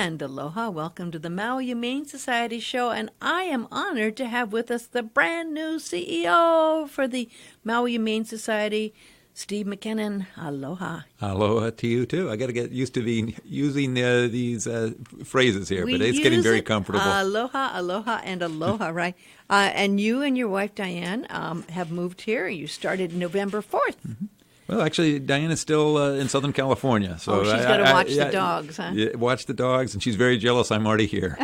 And aloha, welcome to the Maui Humane Society show, and I am honored to have with us the brand new CEO for the Maui Humane Society, Steve MacKinnon. Aloha. Aloha to you, too. I got to get used to using these phrases here, but it's getting very comfortable. Aloha, aloha, and aloha, right? And you and your wife, Diane, have moved here. You started November 4th. Mm-hmm. Well, actually, Diane is still in Southern California. So she's got to watch the dogs, huh? Yeah, watch the dogs, and she's very jealous I'm already here.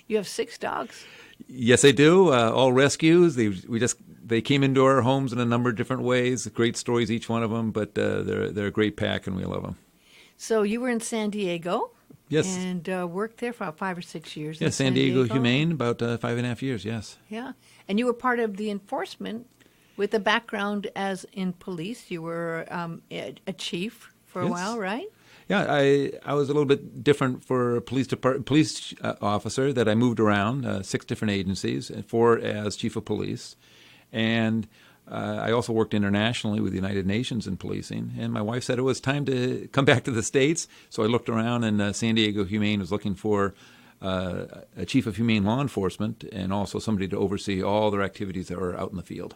You have 6 dogs? Yes, I do. All rescues. They came into our homes in a number of different ways. Great stories, each one of them, but they're a great pack, and we love them. So you were in San Diego? Yes. And worked there for about 5 or 6 years. Yeah, San Diego Humane, about 5.5 years, yes. Yeah. And you were part of the enforcement with a background as in police. You were a chief for a while, right? Yeah, I was a little bit different for a police officer that I moved around, 6 different agencies, and 4 as chief of police. And I also worked internationally with the United Nations in policing. And my wife said it was time to come back to the States. So I looked around, and San Diego Humane was looking for a chief of humane law enforcement and also somebody to oversee all their activities that were out in the field.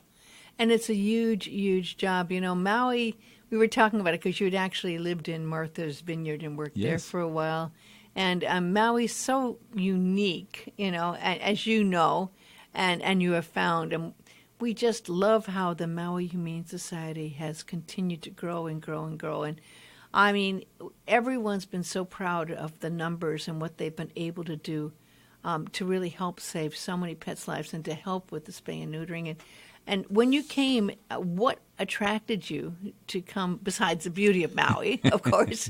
And it's a huge, huge job. You know, Maui, we were talking about it because you had actually lived in Martha's Vineyard and worked there for a while. And Maui's so unique, you know, as you know, and you have found. And we just love how the Maui Humane Society has continued to grow and grow and grow. And, I mean, everyone's been so proud of the numbers and what they've been able to do to really help save so many pets' lives and to help with the spay and neutering. And when you came, what attracted you to come, besides the beauty of Maui, of course,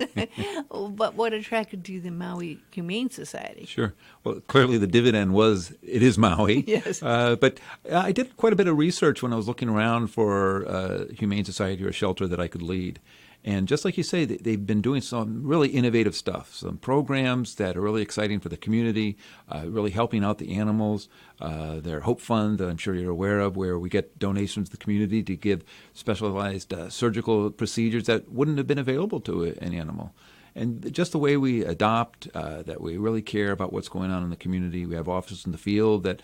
but what attracted you to the Maui Humane Society? Sure. Well, clearly the dividend it is Maui. Yes. But I did quite a bit of research when I was looking around for a humane society or a shelter that I could lead. And just like you say, they've been doing some really innovative stuff, some programs that are really exciting for the community, really helping out the animals. Their Hope Fund, that I'm sure you're aware of, where we get donations to the community to give specialized surgical procedures that wouldn't have been available to an animal. And just the way we adopt, that we really care about what's going on in the community. We have officers in the field that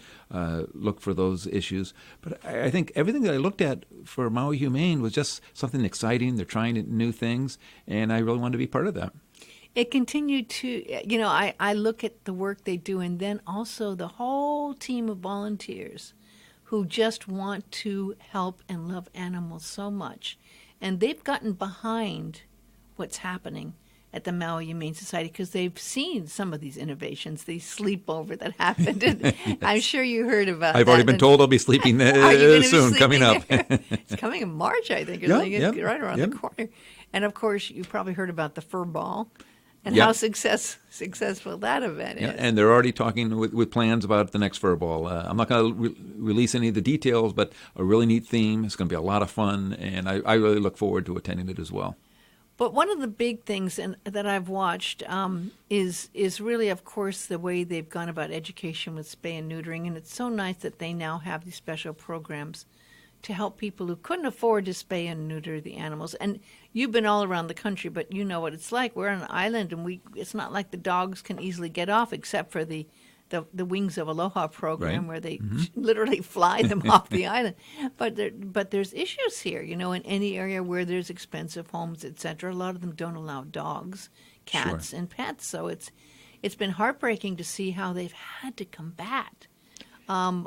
look for those issues. But I think everything that I looked at for Maui Humane was just something exciting. They're trying new things, and I really wanted to be part of that. It continued to, you know, I look at the work they do, and then also the whole team of volunteers who just want to help and love animals so much. And they've gotten behind what's happening at the Maui Humane Society because they've seen some of these innovations, the sleepover that happened. And I'm sure you heard about I've already been told I'll be sleeping soon, coming up. It's coming in March, I think. It's right around the corner. And, of course, you probably heard about the fur ball and how successful that event is. And they're already talking with plans about the next fur ball. I'm not going to release any of the details, but a really neat theme. It's going to be a lot of fun, and I really look forward to attending it as well. But one of the big things that I've watched is really, of course, the way they've gone about education with spay and neutering. And it's so nice that they now have these special programs to help people who couldn't afford to spay and neuter the animals. And you've been all around the country, but you know what it's like. We're on an island, and it's not like the dogs can easily get off except for the Wings of Aloha program, right, where they literally fly them off the island. But there's issues here, you know, in any area where there's expensive homes, etc. A lot of them don't allow dogs, cats, and pets. So it's been heartbreaking to see how they've had to combat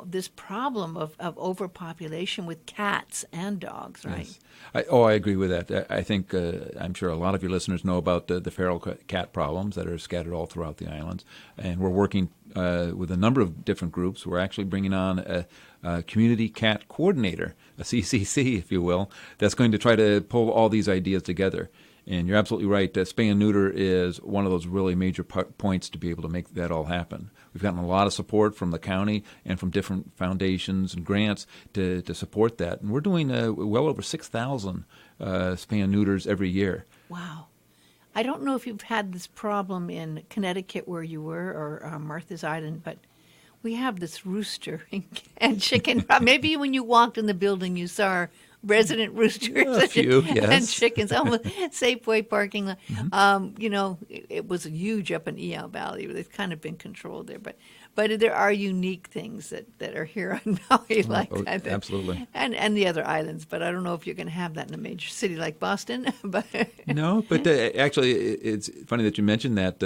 this problem of overpopulation with cats and dogs, right? Yes. I agree with that. I think I'm sure a lot of your listeners know about the feral cat problems that are scattered all throughout the islands. And we're working with a number of different groups. We're actually bringing on a community cat coordinator, a CCC, if you will, that's going to try to pull all these ideas together. And you're absolutely right. Spay and neuter is one of those really major points to be able to make that all happen. We've gotten a lot of support from the county and from different foundations and grants to support that. And we're doing well over 6,000 spay and neuters every year. Wow. I don't know if you've had this problem in Connecticut where you were or Martha's Island, but we have this rooster and chicken. Maybe when you walked in the building you saw resident roosters A few, and yes. chickens on the Safeway parking lot. It was huge up in Eel Valley. They've kind of been controlled there, but there are unique things that are here on Maui like that. Absolutely. And the other islands, but I don't know if you're going to have that in a major city like Boston. But No, but actually, it's funny that you mentioned that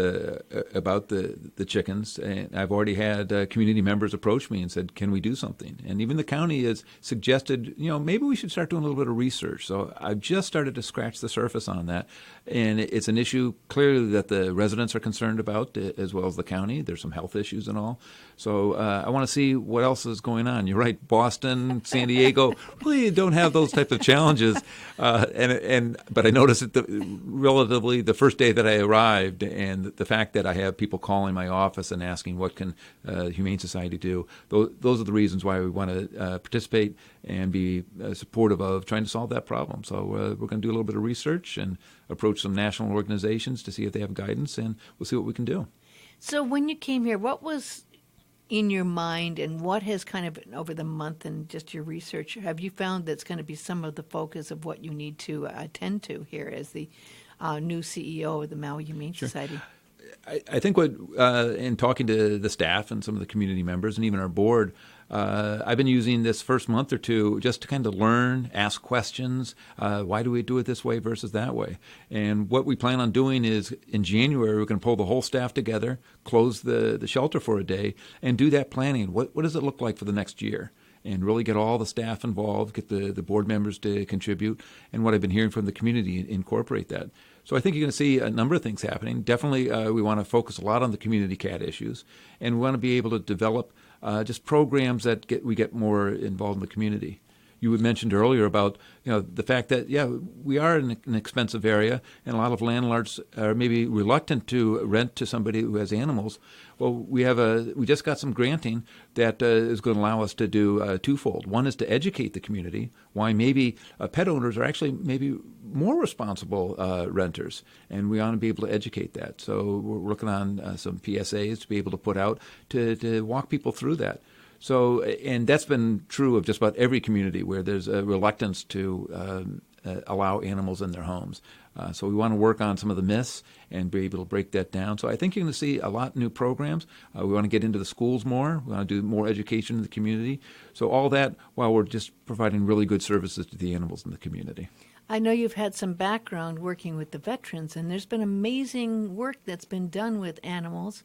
about the chickens. And I've already had community members approach me and said, "Can we do something?" And even the county has suggested, maybe we should start doing a little bit of research. So I've just started to scratch the surface on that, and it's an issue clearly that the residents are concerned about, as well as the county. There's some health issues and all. So I want to see what else is going on. You're right, Boston, San Diego really don't have those type of challenges. But I noticed that relatively the first day that I arrived, and the fact that I have people calling my office and asking what can Humane Society do. Those are the reasons why we want to participate and be supportive of trying to solve that problem. So we're going to do a little bit of research and approach some national organizations to see if they have guidance, and we'll see what we can do. So when you came here, what was in your mind, and what has kind of over the month and just your research, have you found that's going to be some of the focus of what you need to attend to here as the new CEO of the Maui Humane Society? I think in talking to the staff and some of the community members and even our board, I've been using this first month or two just to kind of learn, ask questions. Why do we do it this way versus that way? And what we plan on doing is in January, we're going to pull the whole staff together, close the shelter for a day, and do that planning. What does it look like for the next year? And really get all the staff involved, get the board members to contribute, and what I've been hearing from the community, incorporate that. So I think you're going to see a number of things happening. Definitely we want to focus a lot on the community cat issues, and we want to be able to develop just programs that we get more involved in the community. You had mentioned earlier about the fact that we are in an expensive area, and a lot of landlords are maybe reluctant to rent to somebody who has animals. Well, we just got some granting that is going to allow us to do twofold. One is to educate the community why maybe pet owners are actually maybe more responsible renters, and we want to be able to educate that. So we're working on some PSAs to be able to put out to walk people through that. So, and that's been true of just about every community where there's a reluctance to allow animals in their homes. So we want to work on some of the myths and be able to break that down. So I think you're going to see a lot of new programs. We want to get into the schools more. We want to do more education in the community. So all that while we're just providing really good services to the animals in the community. I know you've had some background working with the veterans, and there's been amazing work that's been done with animals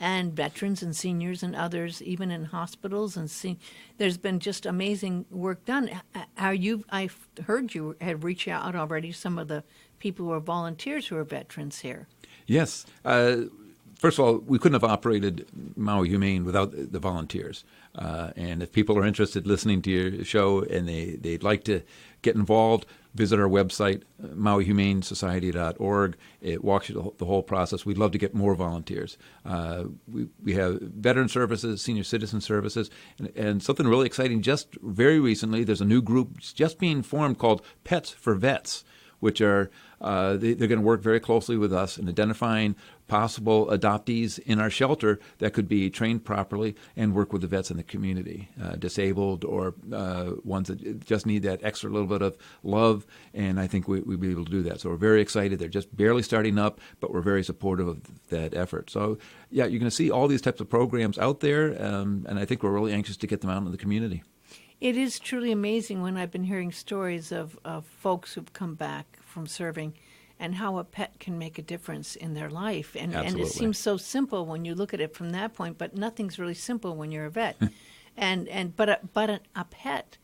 and veterans and seniors and others, even in hospitals. And there's been just amazing work done. I've heard you had reached out already to some of the people who are volunteers who are veterans here. Yes. First of all, we couldn't have operated Maui Humane without the volunteers. And if people are interested in listening to your show and they'd like to get involved, visit our website, mauihumanesociety.org. It walks you the whole process. We'd love to get more volunteers. We have veteran services, senior citizen services, and something really exciting. Just very recently, there's a new group just being formed called Pets for Vets, which are they're going to work very closely with us in identifying possible adoptees in our shelter that could be trained properly and work with the vets in the community, disabled or ones that just need that extra little bit of love, and I think we'd be able to do that. So we're very excited. They're just barely starting up, but we're very supportive of that effort. So, you're going to see all these types of programs out there, and I think we're really anxious to get them out into the community. It is truly amazing when I've been hearing stories of folks who've come back from serving and how a pet can make a difference in their life. And it seems so simple when you look at it from that point, but nothing's really simple when you're a vet. But a pet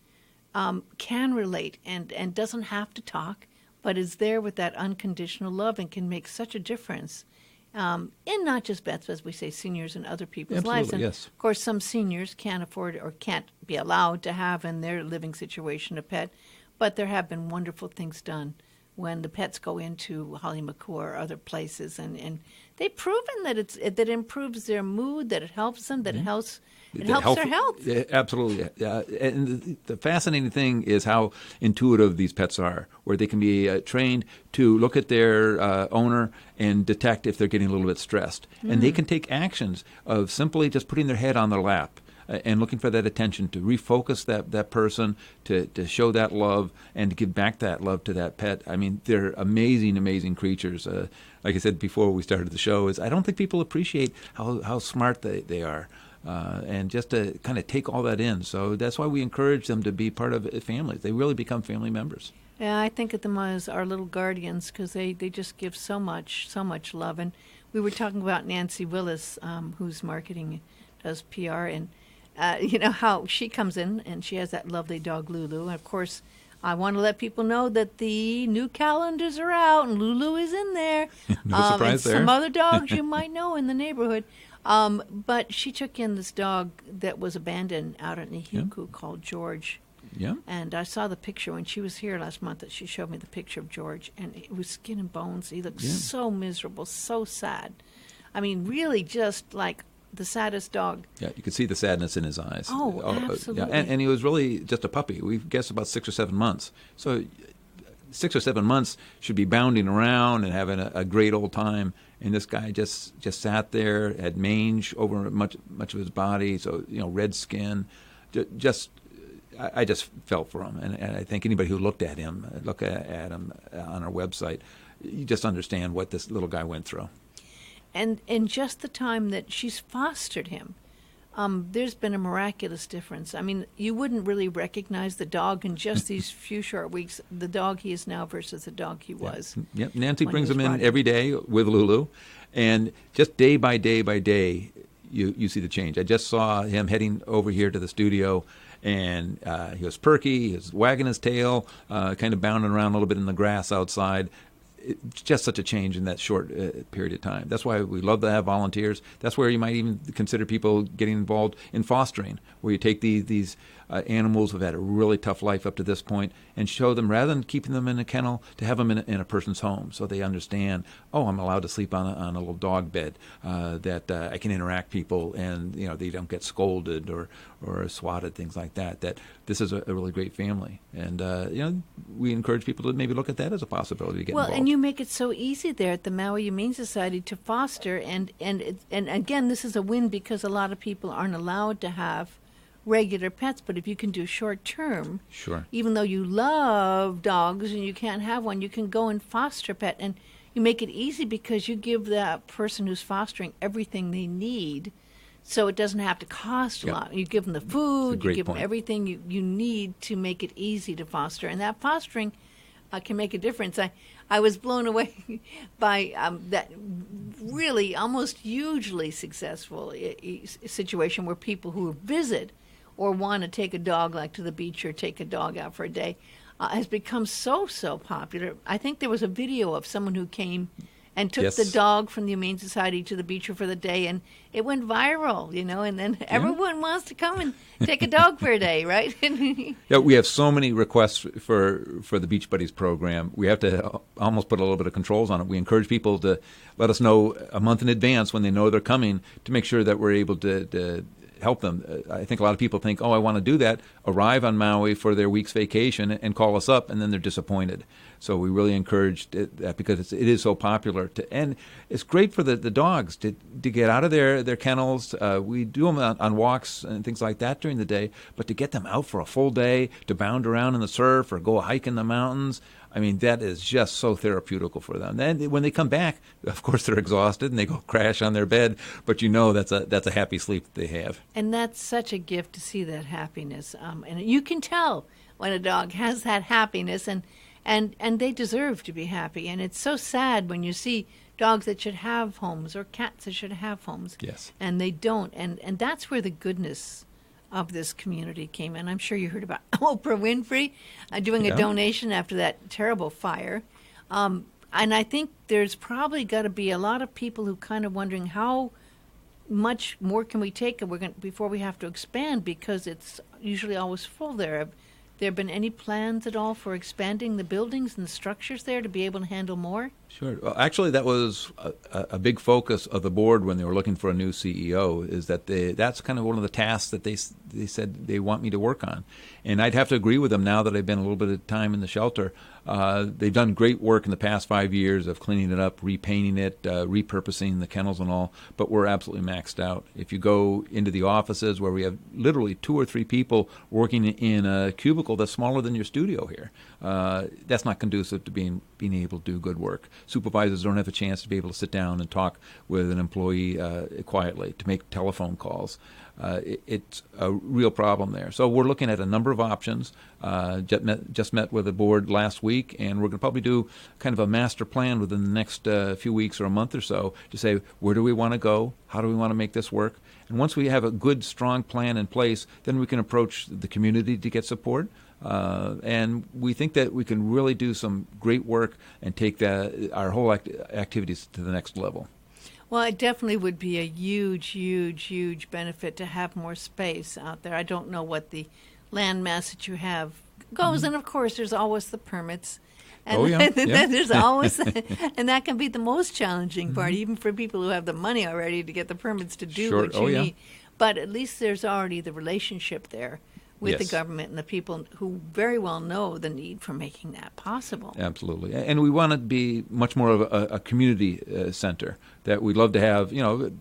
can relate and doesn't have to talk, but is there with that unconditional love and can make such a difference in not just vets, as we say, seniors and other people's lives. And yes. Of course, some seniors can't afford or can't be allowed to have in their living situation a pet, but there have been wonderful things done when the pets go into Halimakua or other places, and they've proven that it improves their mood, that it helps them, that it helps their health. Yeah, absolutely. And the fascinating thing is how intuitive these pets are, where they can be trained to look at their owner and detect if they're getting a little bit stressed. And they can take actions of simply just putting their head on their lap. and looking for that attention, to refocus that person, to show that love, and to give back that love to that pet. I mean, they're amazing, amazing creatures. Like I said before we started the show, I don't think people appreciate how smart they are. And just to kind of take all that in. So that's why we encourage them to be part of families. They really become family members. Yeah, I think of them as our little guardians because they just give so much love. And we were talking about Nancy Willis, who's marketing, does PR, and how she comes in and she has that lovely dog Lulu. And of course, I want to let people know that the new calendars are out and Lulu is in there. No surprise there. Some other dogs you might know in the neighborhood. But she took in this dog that was abandoned out at Nihiku called George. Yeah. And I saw the picture when she was here last month that she showed me the picture of George, and it was skin and bones. He looked so miserable, so sad. I mean, really just like the saddest dog. Yeah, you could see the sadness in his eyes. Oh, absolutely. Yeah. And he was really just a puppy. We guessed about 6 or 7 months. So 6 or 7 months should be bounding around and having a great old time. And this guy just sat there, had mange over much of his body, so red skin. I just felt for him, and I think anybody who look at him on our website, you just understand what this little guy went through. And in just the time that she's fostered him, there's been a miraculous difference. I mean, you wouldn't really recognize the dog in just these few short weeks, the dog he is now versus the dog he was. Yep. Nancy brings him in every day with Lulu, and just day by day by day, you see the change. I just saw him heading over here to the studio, and he was perky, he was wagging his tail, kind of bounding around a little bit in the grass outside. It's just such a change in that short period of time. That's why we love to have volunteers. That's where you might even consider people getting involved in fostering, where you take these animals who've had a really tough life up to this point and show them, rather than keeping them in a kennel, to have them in a person's home so they understand, I'm allowed to sleep on a little dog bed, that I can interact people and they don't get scolded or swatted, things like that, that this is a really great family. And we encourage people to maybe look at that as a possibility to get involved. And you make it so easy there at the Maui Humane Society to foster, and again, this is a win because a lot of people aren't allowed to have regular pets, but if you can do short term, sure, even though you love dogs and you can't have one, you can go and foster a pet, and you make it easy because you give that person who's fostering everything they need, so it doesn't have to cost a lot. You give them the food, you give them everything you need to make it easy to foster, and that fostering can make a difference. I was blown away by that really almost hugely successful situation where people who visit or want to take a dog like to the beach or take a dog out for a day has become so popular. I think there was a video of someone who came and took the dog from the Humane Society to the beach for the day, and it went viral, and then everyone wants to come and take a dog for a day, right? Yeah, we have so many requests for the Beach Buddies program. We have to almost put a little bit of controls on it. We encourage people to let us know a month in advance when they know they're coming to make sure that we're able to help them. I think a lot of people think, I want to do that, arrive on Maui for their week's vacation and call us up, and then they're disappointed. So we really encourage that because it is so popular. And it's great for the dogs to get out of their kennels. We do them on walks and things like that during the day, but to get them out for a full day, to bound around in the surf or go a hike in the mountains, I mean, that is just so therapeutical for them. Then when they come back, of course, they're exhausted and they go crash on their bed, but that's a happy sleep that they have. And that's such a gift to see that happiness. And you can tell when a dog has that happiness, and they deserve to be happy. And it's so sad when you see dogs that should have homes or cats that should have homes. Yes. And they don't. And that's where the goodness of this community came in. I'm sure you heard about Oprah Winfrey doing a donation after that terrible fire. And I think there's probably got to be a lot of people who kind of wondering how much more can we take before we have to expand, because it's usually always full there. Have there been any plans at all for expanding the buildings and the structures there to be able to handle more? Sure. Well, actually, that was a big focus of the board when they were looking for a new CEO, is that that's kind of one of the tasks that they said they want me to work on. And I'd have to agree with them now that I've been a little bit of time in the shelter. They've done great work in the past 5 years of cleaning it up, repainting it, repurposing the kennels and all, but we're absolutely maxed out. If you go into the offices where we have literally 2 or 3 people working in a cubicle that's smaller than your studio here, that's not conducive to being able to do good work. Supervisors don't have a chance to be able to sit down and talk with an employee quietly, to make telephone calls. It's a real problem there. So we're looking at a number of options. Just met with the board last week, and we're going to probably do kind of a master plan within the next few weeks or a month or so to say, where do we want to go? How do we want to make this work? And once we have a good, strong plan in place, then we can approach the community to get support. And we think that we can really do some great work and take our whole activities to the next level. Well, it definitely would be a huge, huge, huge benefit to have more space out there. I don't know what the land mass that you have goes, and of course, there's always the permits. And there's always, and that can be the most challenging part, even for people who have the money already to get the permits to do what you need. But at least there's already the relationship there with the government and the people who very well know the need for making that possible. Absolutely. And we want to be much more of a community center, that we'd love to have,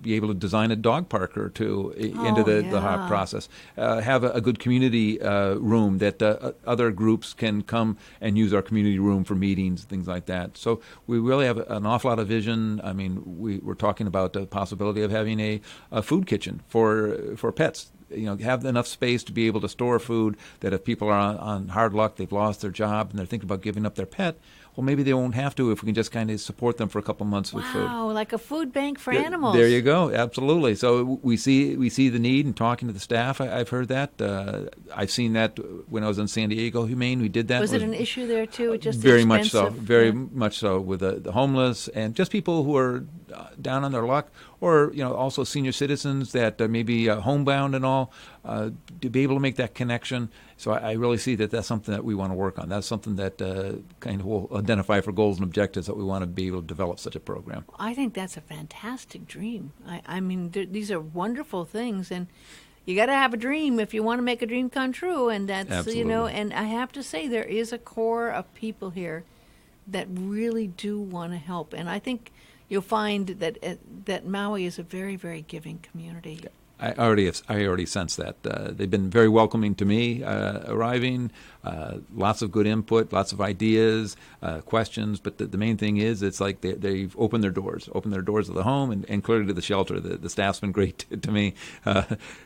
be able to design a dog park or two into the process. Have a good community room that other groups can come and use our community room for meetings, things like that. So we really have an awful lot of vision. I mean, we're talking about the possibility of having a food kitchen for pets. Have enough space to be able to store food, that if people are on hard luck, they've lost their job, and they're thinking about giving up their pet, well, maybe they won't have to if we can just kind of support them for a couple months with food. Wow, like a food bank for animals. There you go, absolutely. So we see the need, and talking to the staff, I've heard that. I've seen that when I was in San Diego Humane. We did that. Was it an issue there too? Just very much so, much so, with the homeless and just people who are down on their luck, or also senior citizens that may be homebound and all, to be able to make that connection. So I really see that that's something that we want to work on. That's something that kind of will identify for goals and objectives that we want to be able to develop such a program. I think that's a fantastic dream. I mean, these are wonderful things, and you got to have a dream if you want to make a dream come true. And that's Absolutely. And I have to say, there is a core of people here that really do want to help, and I think you'll find that Maui is a very, very giving community. Yeah. I already sense that. They've been very welcoming to me arriving. Lots of good input, lots of ideas, questions. But the main thing is, it's like they've opened their doors of the home and clearly to the shelter. The staff's been great to me.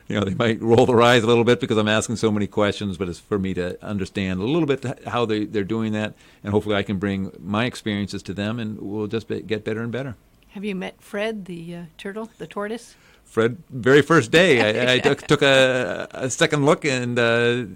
They might roll their eyes a little bit because I'm asking so many questions, but it's for me to understand a little bit how they're doing that, and hopefully I can bring my experiences to them, and we'll just get better and better. Have you met Fred, the turtle, the tortoise? Fred, very first day, I took a second look, and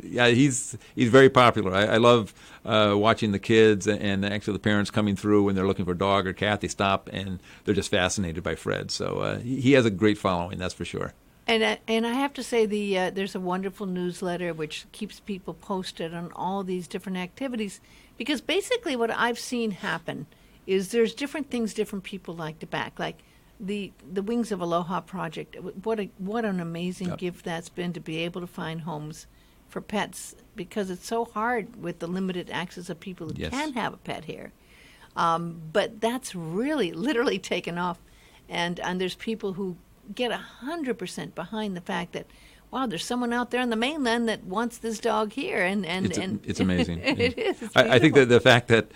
he's very popular. I love watching the kids and actually the parents coming through when they're looking for a dog or cat. They stop and they're just fascinated by Fred. So he has a great following, that's for sure. And I have to say, there's a wonderful newsletter which keeps people posted on all these different activities, because basically what I've seen happen is there's different things different people like to back, like the Wings of Aloha project. What an amazing gift that's been, to be able to find homes for pets, because it's so hard with the limited access of people who can have a pet here. But that's really literally taken off, and there's people who get 100% behind the fact that, wow, there's someone out there on the mainland that wants this dog here, and it's amazing. It is. It's I think that the fact that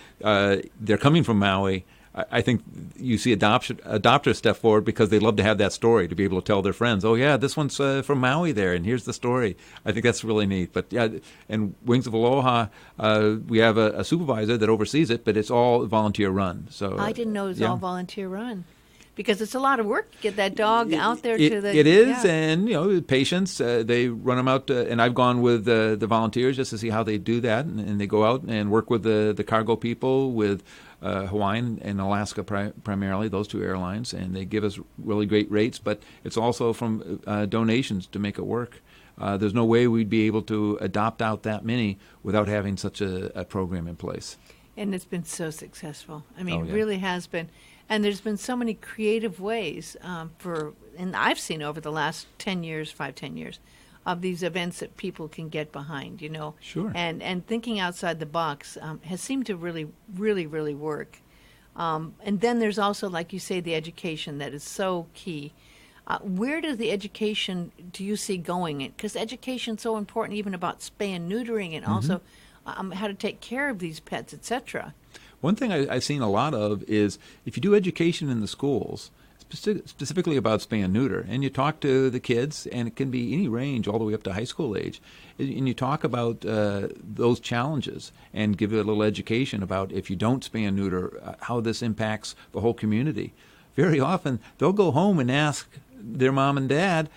they're coming from Maui, I think you see adopters step forward because they love to have that story, to be able to tell their friends, oh yeah, this one's from Maui there, and here's the story. I think that's really neat. But yeah, and Wings of Aloha, we have a supervisor that oversees it, but it's all volunteer run. So I didn't know it was all volunteer run. Because it's a lot of work to get that dog out there to the... It is, and, patients, they run them out, and I've gone with the volunteers just to see how they do that, and they go out and work with the cargo people, with Hawaiian and Alaska primarily, those two airlines, and they give us really great rates, but it's also from donations to make it work. There's no way we'd be able to adopt out that many without having such a program in place. And it's been so successful. I mean, it really has been. And there's been so many creative ways and I've seen over the last 10 years, of these events that people can get behind, you know. Sure. And thinking outside the box has seemed to really, really, really work. And then there's also, like you say, the education that is so key. Where does the education do you see going? Because education's so important, even about spay and neutering, and also how to take care of these pets, etc. One thing I've seen a lot of is if you do education in the schools, specifically about spay and neuter, and you talk to the kids, and it can be any range all the way up to high school age, and you talk about those challenges and give it a little education about if you don't spay and neuter, how this impacts the whole community. Very often they'll go home and ask their mom and dad,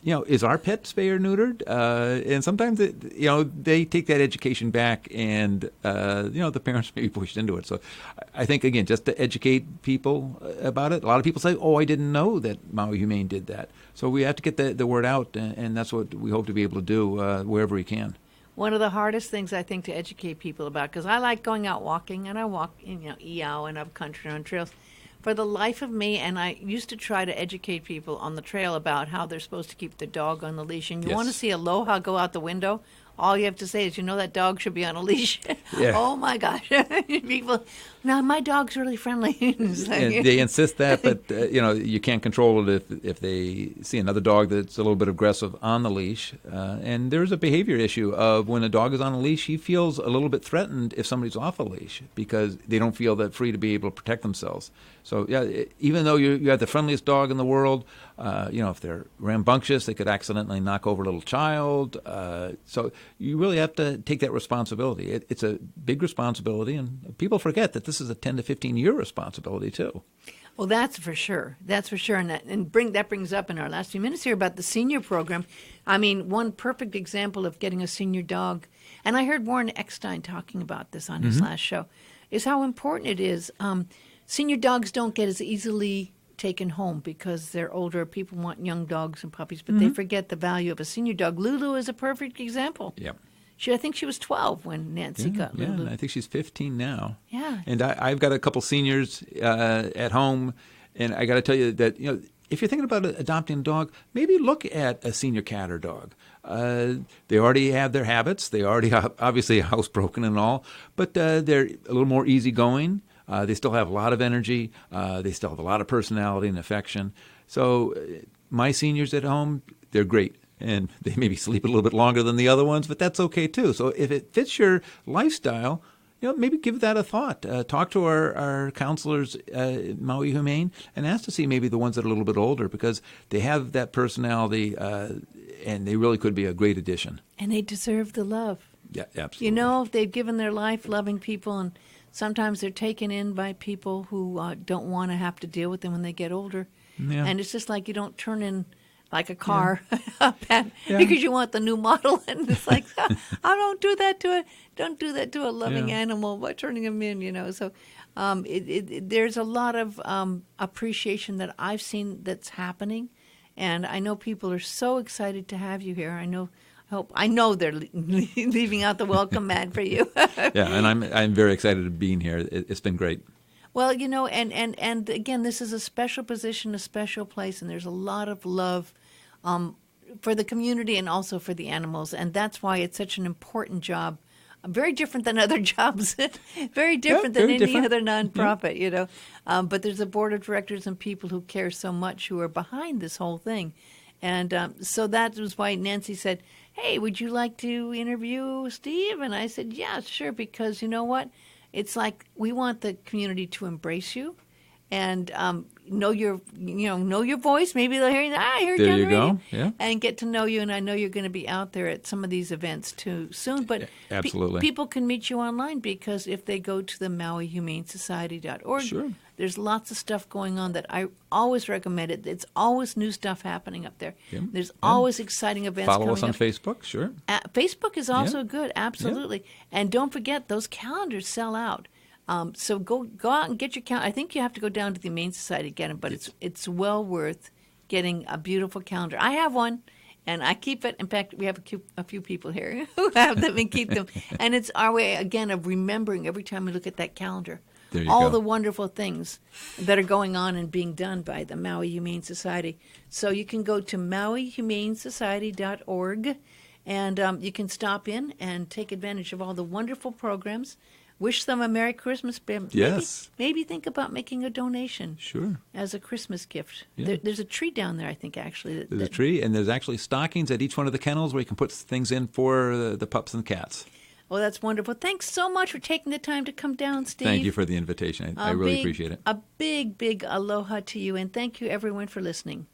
is our pet spay or neutered? And sometimes, they take that education back, and the parents may be pushed into it. So, I think again, just to educate people about it. A lot of people say, "Oh, I didn't know that Maui Humane did that." So we have to get the word out, and that's what we hope to be able to do wherever we can. One of the hardest things I think to educate people about, because I like going out walking, and I walk in EO and up country on trails. For the life of me, and I used to try to educate people on the trail about how they're supposed to keep the dog on the leash. And you want to see Aloha go out the window, all you have to say is, that dog should be on a leash. Yeah. Oh, my gosh. People, no, my dog's really friendly. And they insist that, but, you can't control it if they see another dog that's a little bit aggressive on the leash. And there's a behavior issue of when a dog is on a leash, he feels a little bit threatened if somebody's off a leash because they don't feel that free to be able to protect themselves. So, even though you have the friendliest dog in the world, if they're rambunctious, they could accidentally knock over a little child. So you really have to take that responsibility. It's a big responsibility, and people forget that this is a 10 to 15-year responsibility, too. Well, that's for sure. That's for sure. And that brings up in our last few minutes here about the senior program. I mean, one perfect example of getting a senior dog, and I heard Warren Eckstein talking about this on his last show, is how important it is. Senior dogs don't get as easily taken home because they're older. People want young dogs and puppies, but they forget the value of a senior dog. Lulu is a perfect example. Yep. I think she was 12 when Nancy got Lulu. Yeah, and I think she's 15 now. Yeah. And I've got a couple seniors at home, and I got to tell you that, if you're thinking about adopting a dog, maybe look at a senior cat or dog. They already have their habits. They already obviously housebroken and all, but they're a little more easygoing. They still have a lot of energy. They still have a lot of personality and affection. So my seniors at home, they're great. And they maybe sleep a little bit longer than the other ones, but that's okay too. So if it fits your lifestyle, maybe give that a thought. Talk to our counselors at Maui Humane and ask to see maybe the ones that are a little bit older because they have that personality and they really could be a great addition. And they deserve the love. Yeah, absolutely. They've given their life loving people, and sometimes they're taken in by people who don't want to have to deal with them when they get older. Yeah. And it's just like you don't turn in like a car because you want the new model, and it's like, I don't do that to a loving animal by turning them in, So there's a lot of appreciation that I've seen that's happening, and I know people are so excited to have you here. I know they're leaving out the welcome mat for you. And I'm very excited to be here. It's been great. Well, and again, this is a special position, a special place, and there's a lot of love for the community and also for the animals, and that's why it's such an important job. Very different than other jobs, very different than any other nonprofit, But there's a board of directors and people who care so much who are behind this whole thing, and so that was why Nancy said, "Hey, would you like to interview Steve?" And I said, "Yeah, sure," because you know what? It's like we want the community to embrace you and know your voice. Maybe they'll hear you. I heard you on the radio. Yeah. And get to know you. And I know you're going to be out there at some of these events too soon. But absolutely, people can meet you online because if they go to the MauiHumaneSociety.org, sure. There's lots of stuff going on that I always recommend it. It's always new stuff happening up there. Yeah. There's always exciting events coming up. Follow us on Facebook, sure. Facebook is also good, absolutely. Yeah. And don't forget, those calendars sell out. So go out and get your calendar. I think you have to go down to the Humane Society to get them, but it's well worth getting a beautiful calendar. I have one, and I keep it. In fact, we have a few people here who have them and keep them. And it's our way, again, of remembering every time we look at that calendar There you all go. the wonderful things that are going on and being done by the Maui Humane Society. So you can go to mauihumanesociety.org, and you can stop in and take advantage of all the wonderful programs. Wish them a Merry Christmas. Yes. Maybe think about making a donation. Sure. As a Christmas gift. Yeah. There's a tree down there, I think, actually. There's a tree, and there's actually stockings at each one of the kennels where you can put things in for the pups and cats. Oh, that's wonderful. Thanks so much for taking the time to come down, Steve. Thank you for the invitation. I really appreciate it. A big, big aloha to you, and thank you, everyone, for listening.